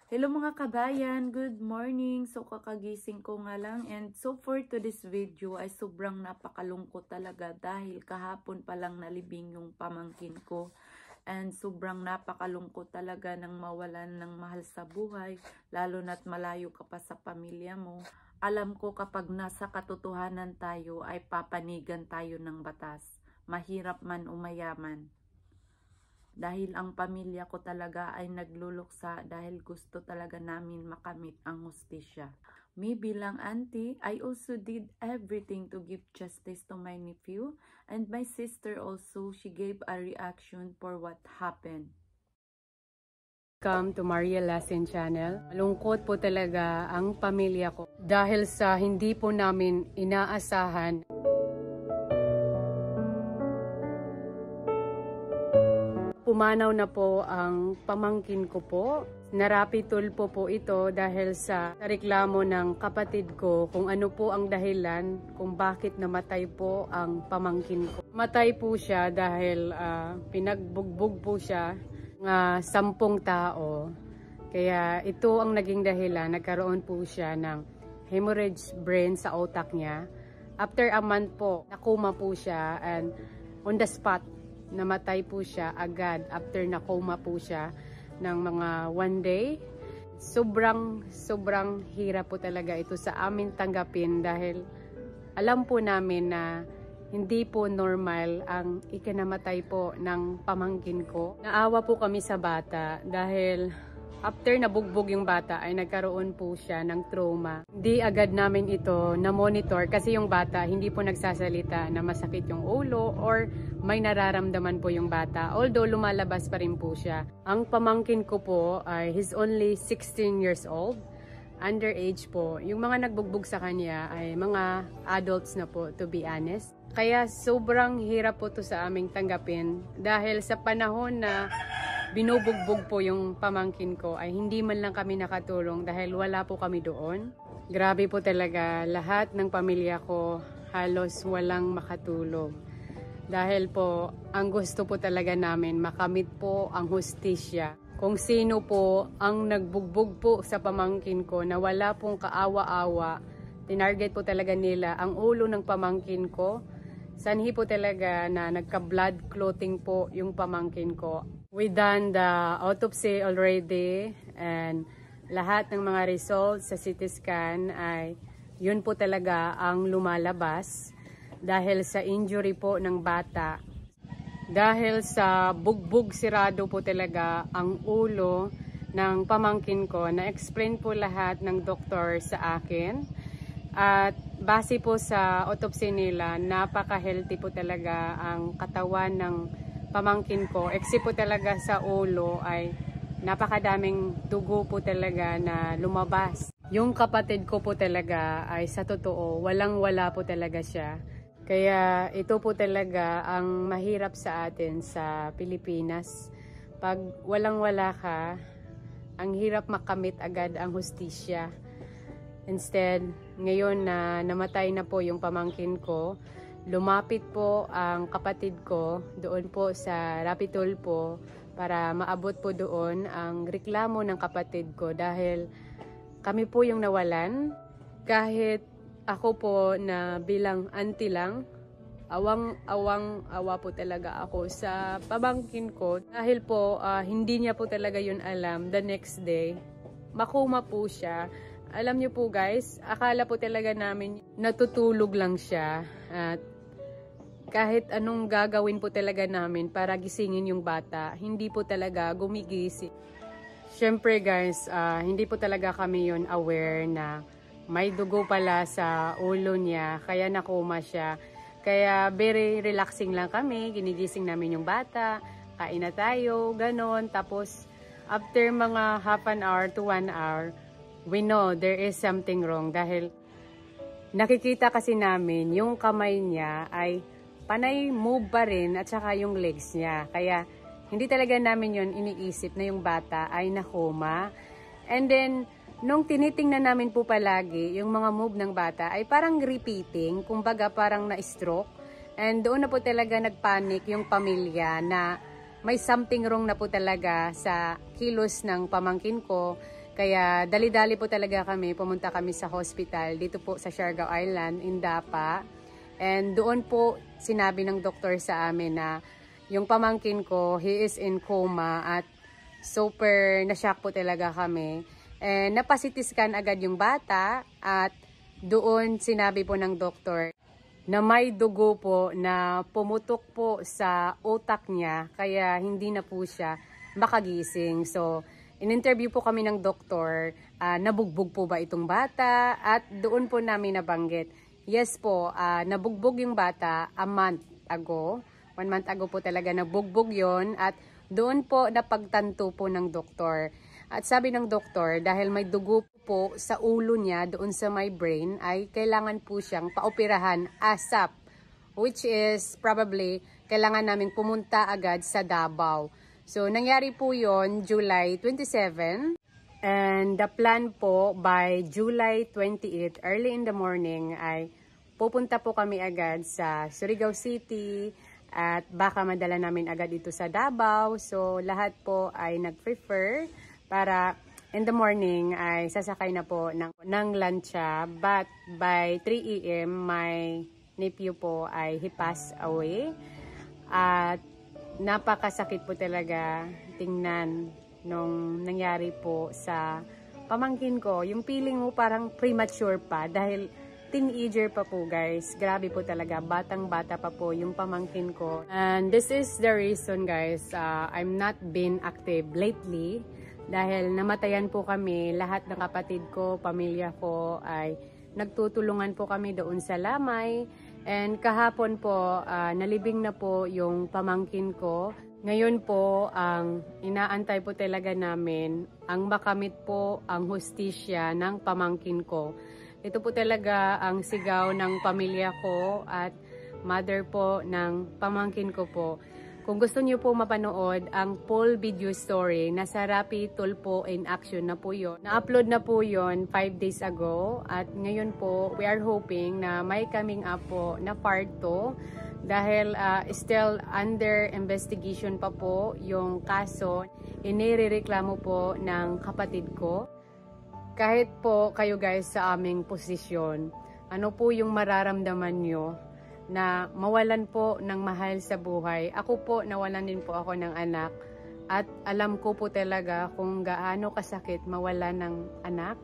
Hello mga kabayan, good morning. So kakagising ko nga lang and so for today's video ay sobrang napakalungkot talaga dahil kahapon pa lang nalibing yung pamangkin ko. And sobrang napakalungkot talaga nang mawalan ng mahal sa buhay, lalo na't malayo ka pa sa pamilya mo. Alam ko kapag nasa katotohanan tayo ay papanigan tayo ng batas, mahirap man o mayaman. Dahil ang pamilya ko talaga ay nagluluksa dahil gusto talaga namin makamit ang hustisya. Me bilang auntie, I also did everything to give justice to my nephew, and my sister also, she gave a reaction for what happened. Welcome to Maria Lassen Channel. Malungkot po talaga ang pamilya ko dahil sa hindi po namin inaasahan. Pumanaw na po ang pamangkin ko po. Narapitol po ito dahil sa reklamo ng kapatid ko kung ano po ang dahilan kung bakit namatay po ang pamangkin ko. Matay po siya dahil pinagbugbog po siya ng 10 tao. Kaya ito ang naging dahilan. Nagkaroon po siya ng hemorrhage brain sa utak niya. After a month po, nakoma po siya and on the spot, namatay po siya agad after na-coma po siya ng mga 1 day. Sobrang hirap po talaga ito sa amin tanggapin dahil alam po namin na hindi po normal ang ikinamatay po ng pamangkin ko. Naawa po kami sa bata dahil after nabugbog yung bata ay nagkaroon po siya ng trauma. Hindi agad namin ito na-monitor kasi yung bata hindi po nagsasalita na masakit yung ulo or may nararamdaman po yung bata. Although lumalabas pa rin po siya. Ang pamangkin ko po ay he's only 16 years old. Underage po. Yung mga nagbugbog sa kanya ay mga adults na po, to be honest. Kaya sobrang hirap po to sa aming tanggapin dahil sa panahon na binubugbog po yung pamangkin ko ay hindi man lang kami nakatulong dahil wala po kami doon. Grabe po talaga, lahat ng pamilya ko halos walang makatulong. Dahil po, ang gusto po talaga namin makamit po ang hustisya. Kung sino po ang nagbugbog po sa pamangkin ko na wala pong kaawa-awa, tinarget po talaga nila ang ulo ng pamangkin ko. Sanhi po talaga na nagka-blood clotting po yung pamangkin ko. We done the autopsy already and lahat ng mga results sa CT scan ay yun po talaga ang lumalabas dahil sa injury po ng bata. Dahil sa bugbog sirado po talaga ang ulo ng pamangkin ko, na-explain po lahat ng doktor sa akin. At base po sa autopsy nila, napaka-healthy po talaga ang katawan ng pamangkin ko. Except po talaga sa ulo ay napakadaming dugo po talaga na lumabas. Yung kapatid ko po talaga ay sa totoo, walang-wala po talaga siya. Kaya ito po talaga ang mahirap sa atin sa Pilipinas. Pag walang-wala ka, ang hirap makamit agad ang hustisya. Instead, ngayon na namatay na po yung pamangkin ko, lumapit po ang kapatid ko doon po sa Rapitol po para maabot po doon ang reklamo ng kapatid ko dahil kami po yung nawalan. Kahit ako po na bilang auntie lang, awa po talaga ako sa pamangkin ko dahil po hindi niya po talaga yun alam. The next day, makoma po siya. Alam niyo po guys, akala po talaga namin natutulog lang siya at kahit anong gagawin po talaga namin para gisingin yung bata, hindi po talaga gumigising. Siyempre guys, hindi po talaga kami yun aware na may dugo pala sa ulo niya, kaya nakoma siya. Kaya very relaxing lang kami, ginigising namin yung bata, kain na tayo, ganon. Tapos after mga half an hour to 1 hour, we know there is something wrong dahil nakikita kasi namin yung kamay niya ay panay move pa rin at saka yung legs niya. Kaya hindi talaga namin yun iniisip na yung bata ay nakoma. And then, nung tinitingnan namin po palagi yung mga move ng bata ay parang repeating, kumbaga parang na-stroke. And doon na po talaga nagpanic yung pamilya na may something wrong na po talaga sa kilos ng pamangkin ko. Kaya dali-dali po talaga kami, pumunta kami sa hospital dito po sa Siargao Island, Indapa. And doon po sinabi ng doktor sa amin na yung pamangkin ko, he is in coma at super na-shock po talaga kami. And napasitiskan agad yung bata at doon sinabi po ng doktor na may dugo po na pumutok po sa utak niya kaya hindi na po siya makagising. So, in-interview po kami ng doktor, nabugbog po ba itong bata? At doon po namin nabanggit, yes po, nabugbog yung bata a month ago. 1 month ago po talaga nabugbog yon at doon po napagtanto po ng doktor. At sabi ng doktor, dahil may dugo po sa ulo niya doon sa my brain, ay kailangan po siyang paoperahan ASAP. Which is probably kailangan naming pumunta agad sa Davao. So, nangyari po yon July 27. And the plan po by July 28, early in the morning, ay pupunta po kami agad sa Surigao City at baka madala namin agad dito sa Davao. So, lahat po ay nag-prefer para in the morning ay sasakay na po ng lancha. But by 3 AM, my nephew po ay he passed away. At napakasakit po talaga tingnan nung nangyari po sa pamangkin ko. Yung feeling mo parang premature pa dahil teenager pa po guys. Grabe po talaga. Batang-bata pa po yung pamangkin ko. And this is the reason guys, I'm not been active lately. Dahil namatayan po kami, lahat ng kapatid ko, pamilya ko ay nagtutulungan po kami doon sa Lamay. And kahapon po, nalibing na po yung pamangkin ko. Ngayon po, ang inaantay po talaga namin, ang makamit po ang hustisya ng pamangkin ko. Ito po talaga ang sigaw ng pamilya ko at mother po ng pamangkin ko po. Kung gusto niyo po mapanood ang full video story, nasa Rappi Tulpo in Action na po yun. Na-upload na po yun 5 days ago. At ngayon po, we are hoping na may coming up po na part 2. Dahil still under investigation pa po yung kaso, inirereklamo po ng kapatid ko. Kahit po kayo guys sa aming posisyon, ano po yung mararamdaman nyo na mawalan po ng mahal sa buhay. Ako po, nawalan din po ako ng anak. At alam ko po talaga kung gaano kasakit mawalan ng anak.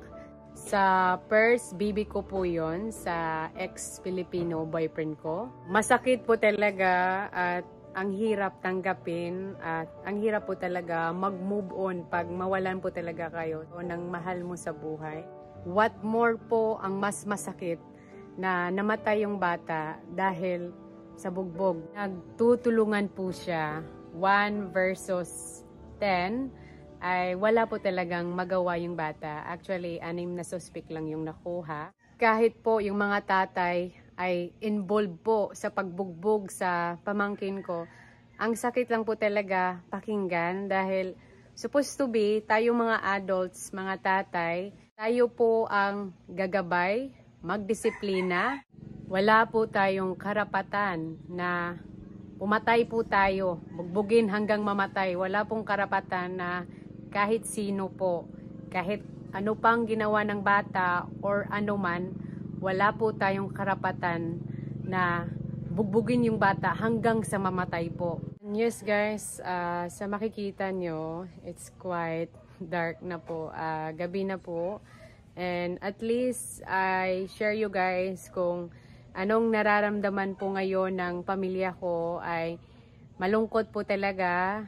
Sa first baby ko po yon sa ex-Filipino boyfriend ko. Masakit po talaga at ang hirap tanggapin at ang hirap po talaga mag-move on pag mawalan po talaga kayo o ng mahal mo sa buhay. What more po ang mas masakit na namatay yung bata dahil sa bugbog. Nagtutulungan po siya 1 versus 10 ay wala po talagang magawa yung bata. Actually, 6 na suspect lang yung nakuha. Kahit po yung mga tatay ay involved po sa pagbugbog sa pamangkin ko, ang sakit lang po talaga pakinggan dahil supposed to be tayo mga adults, mga tatay, tayo po ang gagabay, magdisiplina. Wala po tayong karapatan na pumatay po tayo, bugbugin hanggang mamatay. Wala pong karapatan na kahit sino po, kahit ano pang ginawa ng bata or ano man, wala po tayong karapatan na bugbugin yung bata hanggang sa mamatay po. Yes guys, sa makikita nyo, it's quite dark na po, gabi na po. And at least I share you guys kung anong nararamdaman po ngayon ng pamilya ko ay malungkot po talaga.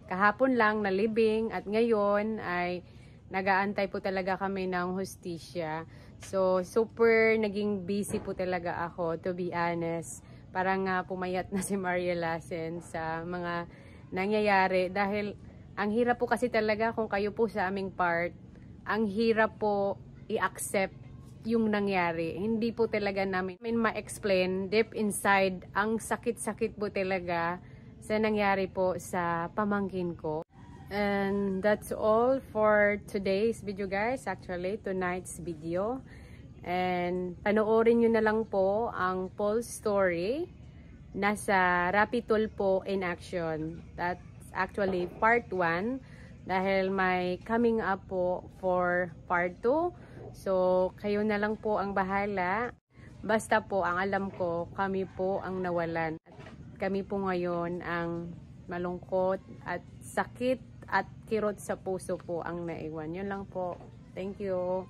Kahapon lang nalibing at ngayon ay nagaantay po talaga kami ng hustisya. So super naging busy po talaga ako, to be honest. Parang pumayat na si Maria Lassen sa mga nangyayari dahil ang hirap po kasi talaga kung kayo po sa aming part, ang hirap po i-accept yung nangyari. Hindi po talaga namin ma-explain deep inside ang sakit-sakit po talaga sa nangyari po sa pamangkin ko. And that's all for today's video guys, actually tonight's video. And panoorin nyo na lang po ang full story nasa Rappi Tulpo in Action. That's actually part 1. dahil may coming up po for part 2. So, kayo na lang po ang bahala. Basta po, ang alam ko, kami po ang nawalan. At kami po ngayon ang malungkot at sakit at kirot sa puso po ang naiwan. Yun lang po. Thank you.